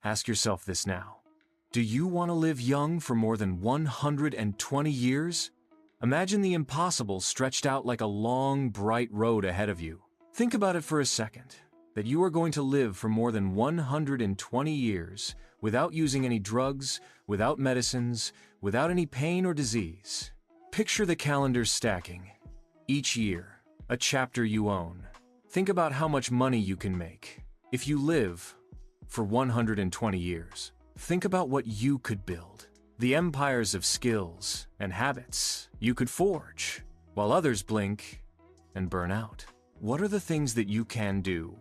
Ask yourself this now. Do you want to live young for more than 120 years? Imagine the impossible stretched out like a long, bright road ahead of you. Think about it for a second, that you are going to live for more than 120 years without using any drugs, without medicines, without any pain or disease. Picture the calendar stacking. Each year, a chapter you own. Think about how much money you can make if you live for 120 years. Think about what you could build, the empires of skills and habits you could forge, while others blink and burn out. What are the things that you can do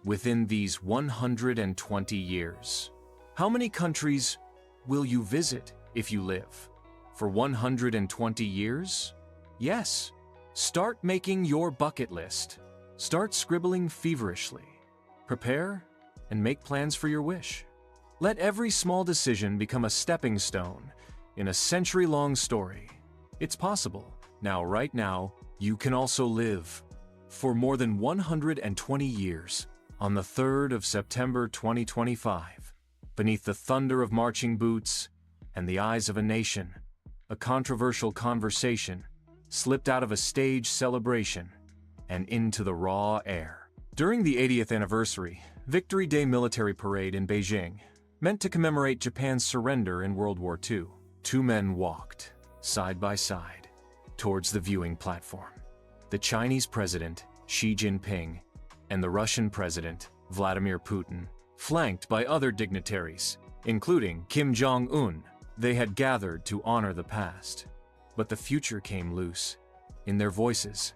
within these 120 years? How many countries will you visit if you live for 120 years? Yes. Start making your bucket list. Start scribbling feverishly. Prepare and make plans for your wish. Let every small decision become a stepping stone in a century-long story. It's possible. Now, right now, you can also live for more than 120 years. On the 3rd of September 2025, beneath the thunder of marching boots and the eyes of a nation, a controversial conversation slipped out of a stage celebration and into the raw air. During the 80th anniversary Victory Day military parade in Beijing, meant to commemorate Japan's surrender in World War II, two men walked, side by side, towards the viewing platform. The Chinese President, Xi Jinping, and the Russian President, Vladimir Putin, flanked by other dignitaries, including Kim Jong-un. They had gathered to honor the past. But the future came loose. In their voices,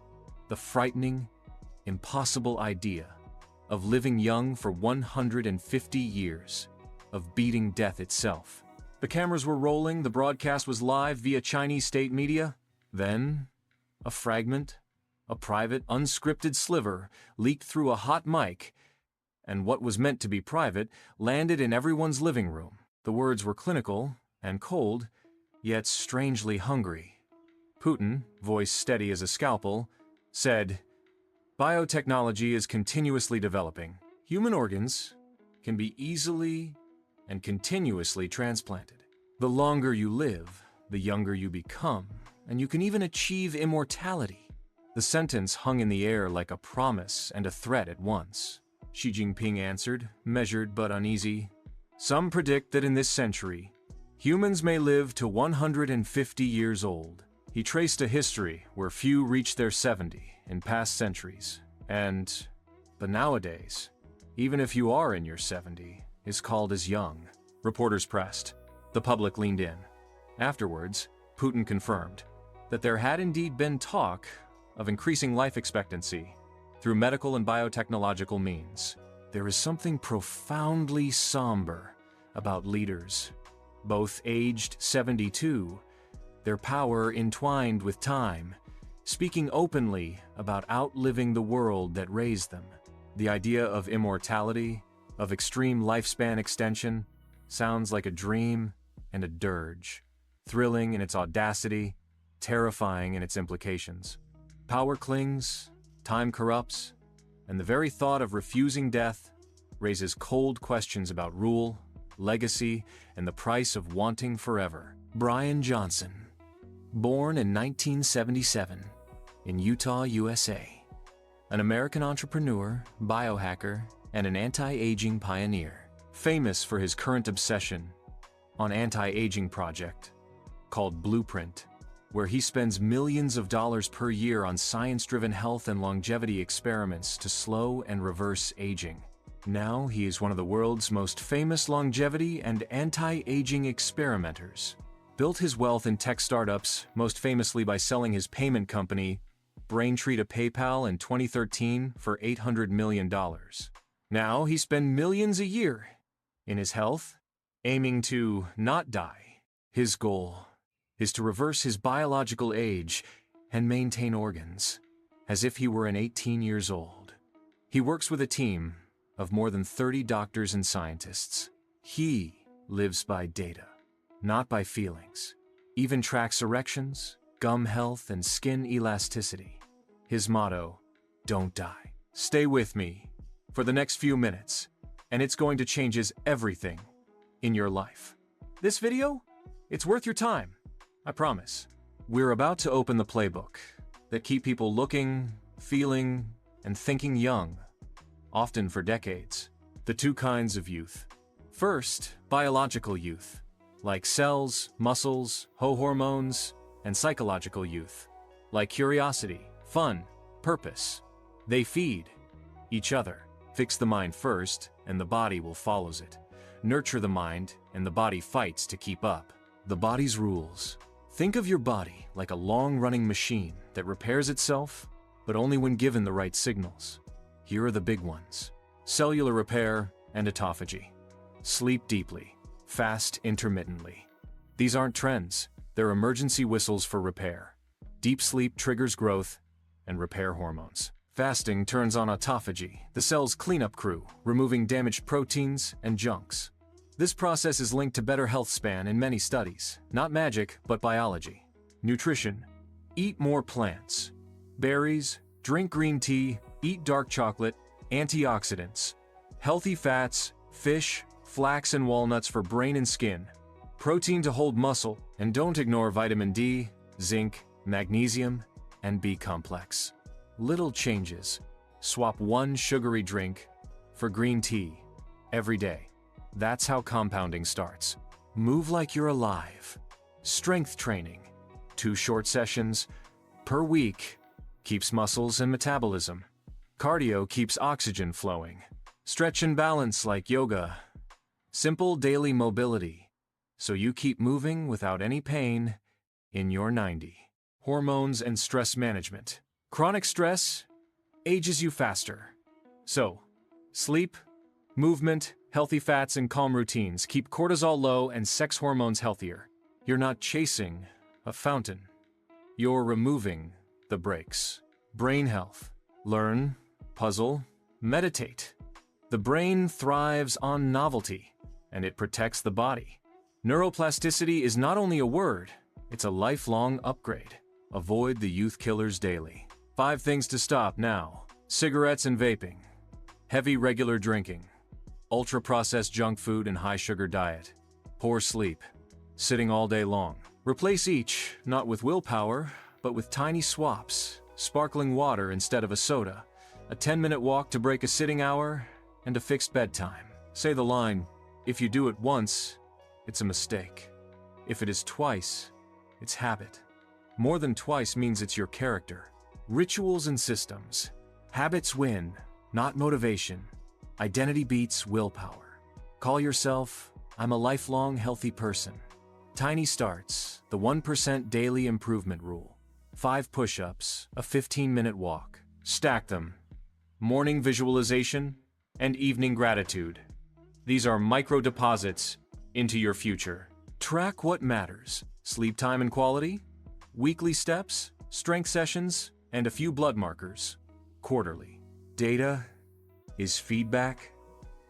the frightening, impossible idea of living young for 150 years, of beating death itself. The cameras were rolling, the broadcast was live via Chinese state media. Then, a fragment, a private, unscripted sliver, leaked through a hot mic, and what was meant to be private landed in everyone's living room. The words were clinical and cold, yet strangely hungry. Putin, voice steady as a scalpel, said, "Biotechnology is continuously developing. Human organs can be easily and continuously transplanted. The longer you live, the younger you become, and you can even achieve immortality." The sentence hung in the air like a promise and a threat at once. Xi Jinping answered, measured but uneasy, "Some predict that in this century, humans may live to 150 years old." He traced a history where few reached their 70 in past centuries, but nowadays, even if you are in your 70, is called as young. Reporters pressed. The public leaned in. Afterwards, Putin confirmed that there had indeed been talk of increasing life expectancy through medical and biotechnological means. There is something profoundly somber about leaders, both aged 72, their power entwined with time, speaking openly about outliving the world that raised them. The idea of immortality, of extreme lifespan extension, sounds like a dream and a dirge, thrilling in its audacity, terrifying in its implications. Power clings, time corrupts, and the very thought of refusing death raises cold questions about rule, legacy, and the price of wanting forever. Bryan Johnson, born in 1977 in Utah, USA, an American entrepreneur, biohacker, and an anti-aging pioneer, famous for his current obsession on anti-aging project called Blueprint, where he spends millions of dollars per year on science-driven health and longevity experiments to slow and reverse aging. Now he is one of the world's most famous longevity and anti-aging experimenters. Built his wealth in tech startups, most famously by selling his payment company, Braintree, to PayPal in 2013 for $800 million. Now he spends millions a year in his health, aiming to not die. His goal is to reverse his biological age and maintain organs, as if he were 18 years old. He works with a team of more than 30 doctors and scientists. He lives by data, not by feelings. Even tracks erections, gum health, and skin elasticity. His motto, "Don't die." Stay with me for the next few minutes, and it's going to change everything in your life. This video, it's worth your time, I promise. We're about to open the playbook that keep people looking, feeling, and thinking young, often for decades. The two kinds of youth. First, biological youth, like cells, muscles, hormones, and psychological youth, like curiosity, fun, purpose. They feed each other. Fix the mind first, and the body will follows it. Nurture the mind, and the body fights to keep up. The body's rules. Think of your body like a long-running machine that repairs itself, but only when given the right signals. Here are the big ones: cellular repair and autophagy. Sleep deeply, fast intermittently. These aren't trends, they're emergency whistles for repair. Deep sleep triggers growth and repair hormones. Fasting turns on autophagy, the cell's cleanup crew, removing damaged proteins and junks. This process is linked to better health span in many studies. Not magic, but biology. Nutrition. Eat more plants. Berries, drink green tea, eat dark chocolate, antioxidants. Healthy fats, fish, flax and walnuts for brain and skin. Protein to hold muscle, and don't ignore vitamin D, zinc, magnesium, and B complex. Little changes. Swap one sugary drink for green tea every day. That's how compounding starts. Move like you're alive. Strength training. 2 short sessions per week keeps muscles and metabolism. Cardio keeps oxygen flowing. Stretch and balance like yoga. Simple daily mobility, so you keep moving without any pain in your 90. Hormones and stress management. Chronic stress ages you faster. So, sleep, movement, healthy fats, and calm routines keep cortisol low and sex hormones healthier. You're not chasing a fountain. You're removing the brakes. Brain health. Learn, puzzle, meditate. The brain thrives on novelty, and it protects the body. Neuroplasticity is not only a word, it's a lifelong upgrade. Avoid the youth killers daily. 5 things to stop now. Cigarettes and vaping. Heavy regular drinking. Ultra-processed junk food and high-sugar diet. Poor sleep. Sitting all day long. Replace each, not with willpower, but with tiny swaps. Sparkling water instead of a soda. A 10-minute walk to break a sitting hour, and a fixed bedtime. Say the line, if you do it once, it's a mistake. If it is twice, it's habit. More than twice means it's your character. Rituals and systems. Habits win, not motivation. Identity beats willpower. Call yourself, I'm a lifelong healthy person. Tiny starts, the 1% daily improvement rule. 5 push-ups, a 15-minute walk. Stack them. Morning visualization and evening gratitude. These are micro deposits into your future. Track what matters. Sleep time and quality, weekly steps, strength sessions, and a few blood markers. Quarterly. Data is feedback,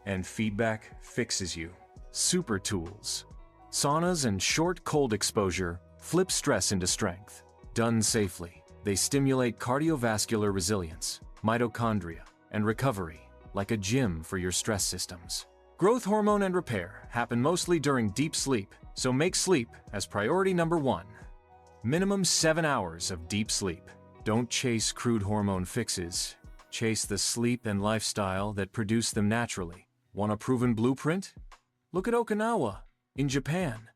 and feedback fixes you. Super tools. Saunas and short cold exposure flip stress into strength. Done safely, they stimulate cardiovascular resilience, mitochondria, and recovery, like a gym for your stress systems. Growth hormone and repair happen mostly during deep sleep, so make sleep as priority number 1. Minimum 7 hours of deep sleep. Don't chase crude hormone fixes. Chase the sleep and lifestyle that produce them naturally. Want a proven blueprint? Look at Okinawa, in Japan.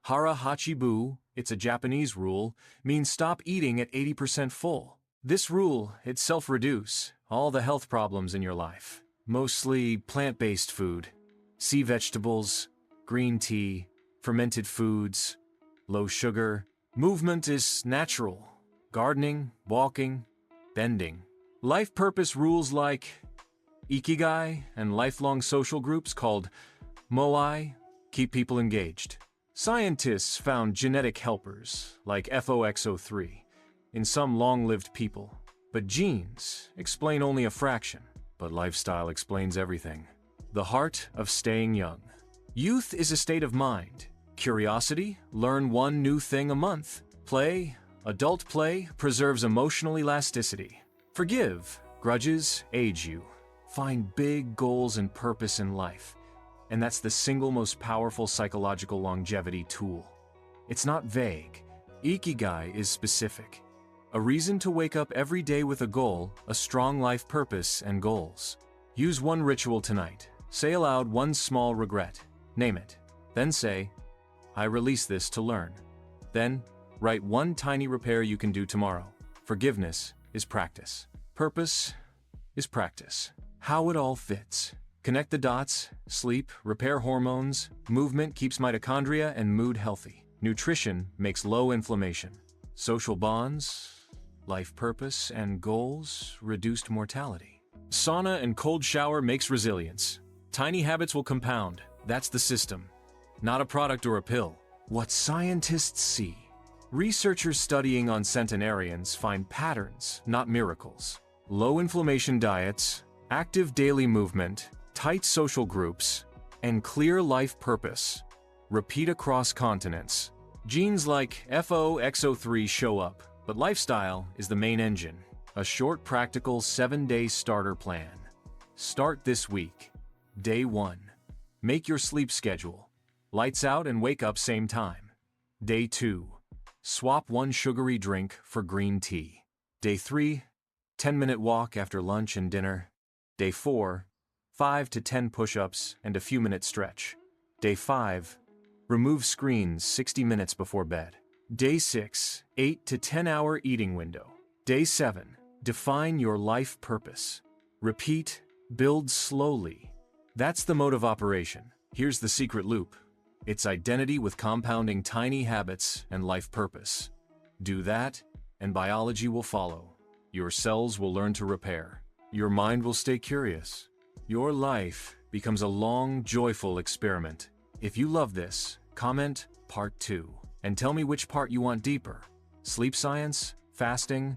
Hara Hachibu, it's a Japanese rule, means stop eating at 80% full. This rule, it self-reduce all the health problems in your life. Mostly plant-based food, sea vegetables, green tea, fermented foods, low sugar. Movement is natural. Gardening, walking, bending. Life purpose rules like Ikigai and lifelong social groups called Moai keep people engaged. Scientists found genetic helpers like FOXO3 in some long-lived people, but genes explain only a fraction. But lifestyle explains everything. The heart of staying young. Youth is a state of mind. Curiosity, learn one new thing a month. Play, adult play preserves emotional elasticity. Forgive, grudges age you. Find big goals and purpose in life. And that's the single most powerful psychological longevity tool. It's not vague. Ikigai is specific. A reason to wake up every day with a goal, a strong life purpose, and goals. Use one ritual tonight. Say aloud one small regret. Name it. Then say, I release this to learn. Then, write one tiny repair you can do tomorrow. Forgiveness is practice. Purpose is practice. How it all fits. Connect the dots, sleep, repair hormones, movement keeps mitochondria and mood healthy. Nutrition makes low inflammation. Social bonds, life purpose, and goals, reduced mortality. Sauna and cold shower makes resilience. Tiny habits will compound. That's the system. Not a product or a pill. What scientists see. Researchers studying on centenarians find patterns, not miracles. Low inflammation diets, active daily movement, tight social groups, and clear life purpose. Repeat across continents. Genes like FOXO3 show up, but lifestyle is the main engine. A short, practical 7-day starter plan. Start this week. Day 1. Make your sleep schedule. Lights out and wake up same time. Day 2. Swap one sugary drink for green tea. Day 3. 10-minute walk after lunch and dinner. Day 4. 5 to 10 push-ups and a few minute stretch. Day 5. Remove screens 60 minutes before bed. Day 6. 8 to 10 hour eating window. Day 7. Define your life purpose. Repeat, build slowly. That's the mode of operation. Here's the secret loop. It's identity with compounding tiny habits and life purpose. Do that, and biology will follow. Your cells will learn to repair. Your mind will stay curious. Your life becomes a long, joyful experiment. If you love this, comment part 2 and tell me which part you want deeper. Sleep science, fasting,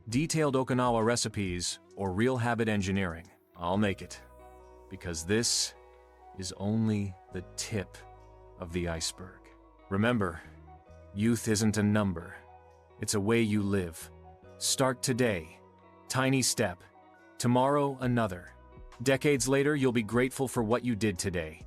detailed Okinawa recipes, or real habit engineering. I'll make it. Because this is only the tip of the iceberg. Remember, youth isn't a number. It's a way you live. Start today. Tiny step. Tomorrow, another. Decades later, you'll be grateful for what you did today.